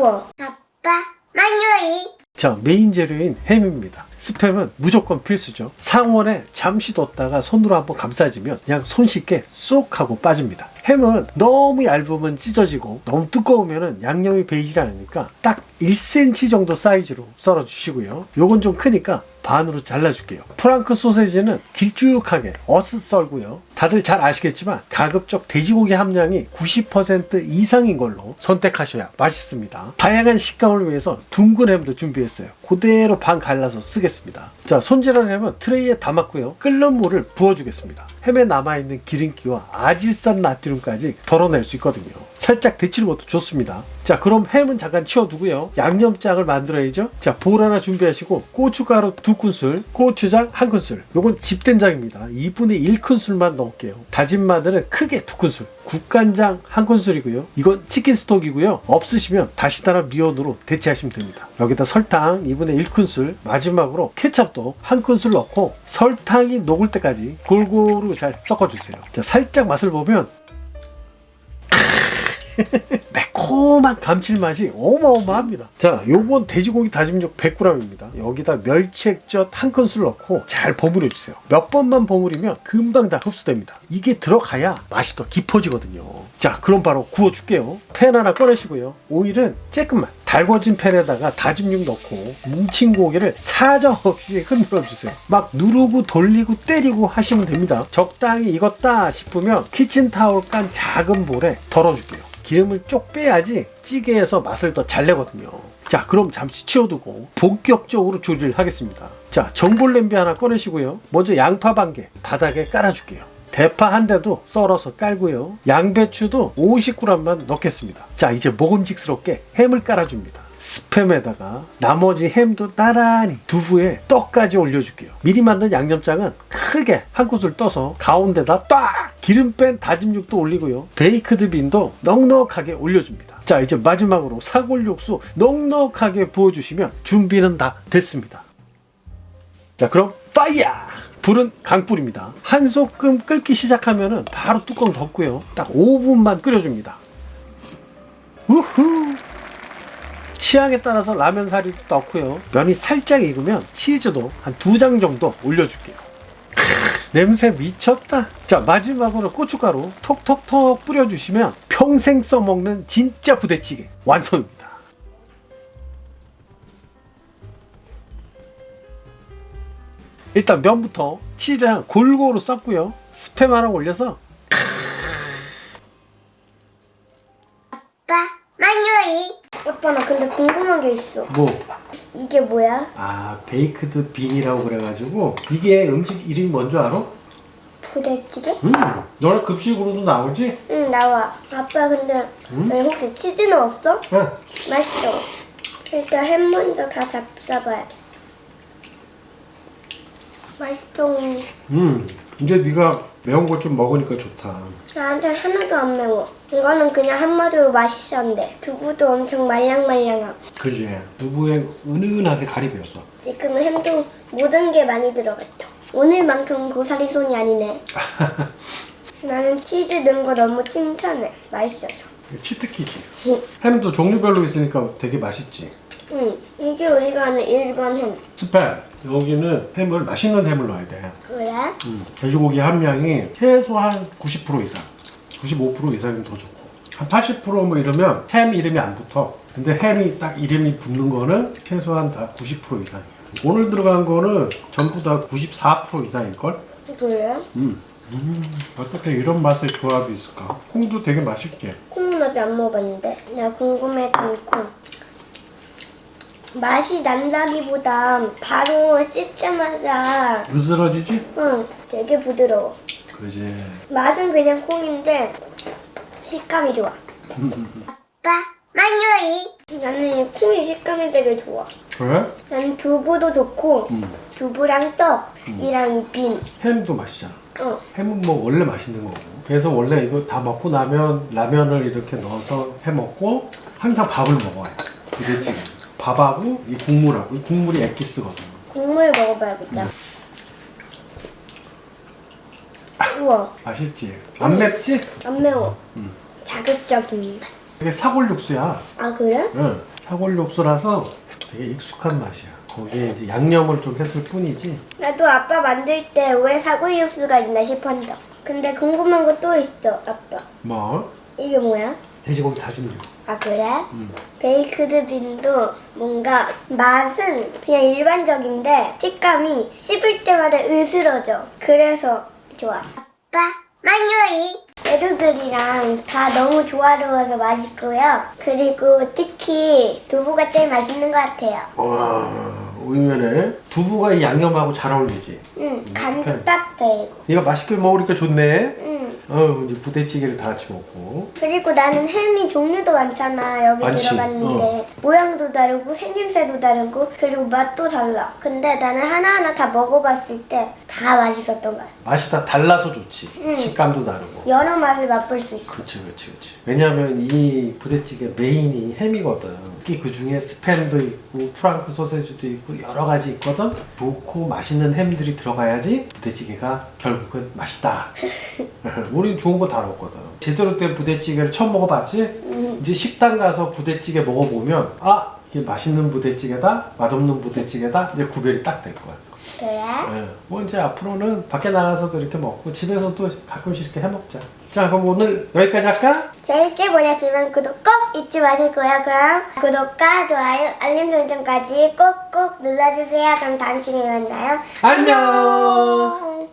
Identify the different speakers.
Speaker 1: 우와. 아빠, 마녀이.
Speaker 2: 자, 메인 재료인 햄입니다. 스팸은 무조건 필수죠. 상온에 잠시 뒀다가 손으로 한번 감싸지면 그냥 손쉽게 쏙 하고 빠집니다. 햄은 너무 얇으면 찢어지고 너무 두꺼우면 양념이 배이질 않으니까 딱 1cm 정도 사이즈로 썰어 주시고요. 요건 좀 크니까 반으로 잘라줄게요. 프랑크 소세지는 길쭉하게 어슷 썰고요. 다들 잘 아시겠지만 가급적 돼지고기 함량이 90% 이상인 걸로 선택하셔야 맛있습니다. 다양한 식감을 위해서 둥근 햄도 준비했어요. 그대로 반 갈라서 쓰겠습니다. 자, 손질한 햄은 트레이에 담았고요. 끓는 물을 부어주겠습니다. 햄에 남아있는 기름기와 아질산 나트륨까지 덜어낼 수 있거든요. 살짝 데치는 것도 좋습니다. 자, 그럼 햄은 잠깐 치워두고요. 양념장을 만들어야죠. 자, 볼 하나 준비하시고 고춧가루 2큰술, 고추장 1큰술. 요건 집된장입니다. 2분의 1큰술만 넣을게요. 다진 마늘은 크게 2큰술, 국간장 1큰술이고요. 이건 치킨 스톡이고요. 없으시면 다시다나 미온으로 대체하시면 됩니다. 여기다 설탕 2분의 1큰술, 마지막으로 케첩도 1큰술 넣고 설탕이 녹을 때까지 골고루 잘 섞어주세요. 자, 살짝 맛을 보면 매콤한 감칠맛이 어마어마합니다. 자, 요건 돼지고기 다짐육 100g입니다. 여기다 멸치액젓 1큰술 넣고 잘 버무려 주세요. 몇 번만 버무리면 금방 다 흡수됩니다. 이게 들어가야 맛이 더 깊어지거든요. 자, 그럼 바로 구워 줄게요. 팬 하나 꺼내시고요. 오일은 조금만 달궈진 팬에다가 다짐육 넣고 뭉친 고기를 사정없이 흔들어 주세요. 막 누르고 돌리고 때리고 하시면 됩니다. 적당히 익었다 싶으면 키친타올 깐 작은 볼에 덜어줄게요. 기름을 쪽 빼야지 찌개에서 맛을 더 잘 내거든요. 자, 그럼 잠시 치워두고 본격적으로 조리를 하겠습니다. 자, 전골 냄비 하나 꺼내시고요. 먼저 양파 반 개 바닥에 깔아줄게요. 대파 한 대도 썰어서 깔고요. 양배추도 50g만 넣겠습니다. 자, 이제 먹음직스럽게 햄을 깔아줍니다. 스팸에다가 나머지 햄도 나란히 두부에 떡까지 올려줄게요. 미리 만든 양념장은 크게 한 큰술 떠서 가운데다 딱 기름 뺀 다짐육도 올리고요. 베이크드 빈도 넉넉하게 올려줍니다. 자, 이제 마지막으로 사골 육수 넉넉하게 부어주시면 준비는 다 됐습니다. 자, 그럼 파이야! 불은 강불입니다. 한 소끔 끓기 시작하면 바로 뚜껑 덮고요. 딱 5분만 끓여줍니다. 우후! 취향에 따라서 라면 사리도 넣고요. 면이 살짝 익으면 치즈도 한 2장 정도 올려줄게요. 냄새 미쳤다. 자, 마지막으로 고춧가루 톡톡톡 뿌려주시면 평생 써먹는 진짜 부대찌개 완성입니다. 일단 면부터 치즈랑 골고루 섞고요. 스팸 하나 올려서
Speaker 1: 아빠, 마녀이. 아빠, 나 근데 궁금한 게 있어.
Speaker 2: 뭐?
Speaker 1: 이게 뭐야?
Speaker 2: 아, 베이크드 빈이라고 그래가지고 이게 음식 이름이 뭔지 알아?
Speaker 1: 부대찌개?
Speaker 2: 너네 급식으로도 나오지?
Speaker 1: 응, 나와. 아빠, 근데 여기 혹시 치즈 넣었어?
Speaker 2: 응.
Speaker 1: 맛있어. 일단 햄 먼저 다 잡숴봐야겠어. 맛있어.
Speaker 2: 이제 네가 매운 거 좀 먹으니까 좋다.
Speaker 1: 나한테 하나도 안 매워. 이거는 그냥 한마디로 맛있었는데 두부도 엄청 말랑말랑하고
Speaker 2: 그지? 두부에 은은하게 갈이 배었어.
Speaker 1: 지금 햄도 모든 게 많이 들어갔죠. 오늘만큼 고사리 손이 아니네. 나는 치즈 넣은 거 너무 칭찬해. 맛있어서.
Speaker 2: 치트키지. 햄도 종류별로 있으니까 되게 맛있지.
Speaker 1: 응, 이게 우리가 하는 일반 햄.
Speaker 2: 스팸. 여기는 햄을 맛있는 햄을 넣어야 돼.
Speaker 1: 그래?
Speaker 2: 돼지고기 함량이 최소한 90% 이상, 95% 이상이면 더 좋고 한 80% 이러면 햄 이름이 안 붙어. 근데 햄이 딱 이름이 붙는 거는 최소한 다 90% 이상이야. 오늘 들어간 거는 전부 다 94% 이상일걸?
Speaker 1: 그래?
Speaker 2: 어떻게 이런 맛의 조합이 있을까? 콩도 되게 맛있게.
Speaker 1: 콩은 아직 안 먹어봤는데 나 궁금했던 콩 맛이 난다기보다 바로 씻자마자
Speaker 2: 으스러지지?
Speaker 1: 응, 되게 부드러워.
Speaker 2: 그지.
Speaker 1: 맛은 그냥 콩인데 식감이 좋아. 아빠, 마녀이. 나는 이 콩이 식감이 되게 좋아.
Speaker 2: 그래?
Speaker 1: 나는 두부도 좋고 두부랑 떡이랑 이 빈.
Speaker 2: 햄도 맛있잖아.
Speaker 1: 응.
Speaker 2: 햄은 뭐 원래 맛있는 거고. 그래서 원래 이거 다 먹고 나면 라면을 이렇게 넣어서 해 먹고 항상 밥을 먹어야 돼. 부대찌개. 밥하고 이 국물하고 이 국물이 엑기스거든.
Speaker 1: 국물 먹어봐야겠다. 우와,
Speaker 2: 맛있지? 안 맵지?
Speaker 1: 안 매워. 자극적인 맛.
Speaker 2: 이게 사골 육수야.
Speaker 1: 아, 그래?
Speaker 2: 응. 사골 육수라서 되게 익숙한 맛이야. 거기에 이제 양념을 좀 했을 뿐이지.
Speaker 1: 나도 아빠 만들 때 왜 사골 육수가 있나 싶었다. 근데 궁금한 거 또 있어, 아빠.
Speaker 2: 뭐?
Speaker 1: 이게 뭐야?
Speaker 2: 돼지고기 다짐육.
Speaker 1: 아 그래? 베이크드 빈도 뭔가 맛은 그냥 일반적인데 식감이 씹을 때마다 으스러져. 그래서 좋아. 아빠, 만유이. 재료들이랑 다 너무 조화로워서 맛있고요. 그리고 특히 두부가 제일 맛있는 것 같아요.
Speaker 2: 와, 의외네. 두부가 이 양념하고 잘 어울리지.
Speaker 1: 간도 딱 배고.
Speaker 2: 네가 맛있게 먹으니까 좋네. 이제 부대찌개를 다 같이 먹고.
Speaker 1: 그리고 나는 햄이 종류도 많잖아. 여기
Speaker 2: 많지.
Speaker 1: 들어갔는데 모양도 다르고 생김새도 다르고 그리고 맛도 달라. 근데 나는 하나하나 다 먹어봤을 때 다 맛있었던 것 같아.
Speaker 2: 맛이 다 달라서 좋지. 식감도 다르고.
Speaker 1: 여러 맛을 맛볼 수 있어.
Speaker 2: 그렇지. 왜냐하면 이 부대찌개 메인이 햄이거든. 특히 그 중에 스팸도 있고 프랑크 소세지도 있고 여러 가지 있거든. 좋고 맛있는 햄들이 들어가야지 부대찌개가 결국은 맛있다. 우린 좋은 거 다 먹거든. 제대로 된 부대찌개를 처음 먹어봤지? 이제 식당 가서 부대찌개 먹어보면 아 이게 맛있는 부대찌개다, 맛없는 부대찌개다 이제 구별이 딱 될 거야.
Speaker 1: 그래?
Speaker 2: 뭐 이제 앞으로는 밖에 나가서도 이렇게 먹고 집에서도 가끔씩 이렇게 해 먹자. 자 그럼 오늘 여기까지 할까?
Speaker 1: 재밌게 보셨으면 구독 꼭 잊지 마시고요. 그럼 구독과 좋아요, 알림 설정까지 꼭꼭 눌러주세요. 그럼 다음 시간에 만나요.
Speaker 2: 안녕.